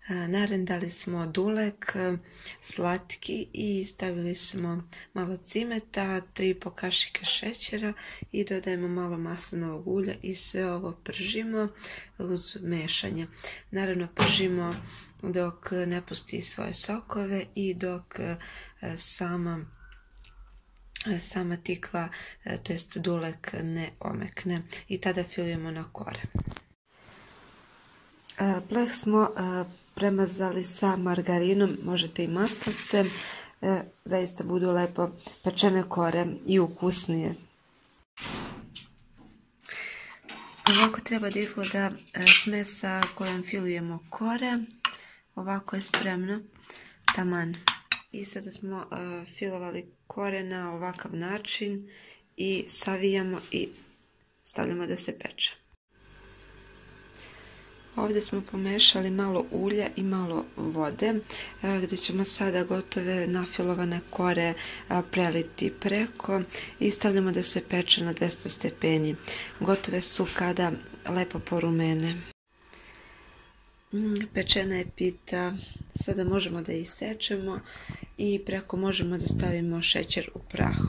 Narendali smo dulek slatki i stavili smo malo cimeta, 3,5 kašike šećera i dodajemo malo maslinovog ulja i sve ovo pržimo uz mešanje. Naravno pržimo dok ne pusti svoje sokove i dok sama tikva, to jest dulek, ne omekne i tada filujemo na kore. Pleh smo premazali sa margarinom, možete i maslicem, zaista budu lepo pečene kore i ukusnije. Ovako treba da izgleda smesa kojom filujemo kore. Ovako je spremno, taman. I sada smo filovali kore na ovakav način i savijamo i stavljamo da se peče. Ovdje smo pomešali malo ulja i malo vode, gdje ćemo sada gotove nafilovane kore preliti preko i stavljamo da se peče na 200 stepeni. Gotove su kada lepo porumene. Pečena je pita, sada možemo da isečemo i preko možemo da stavimo šećer u prahu.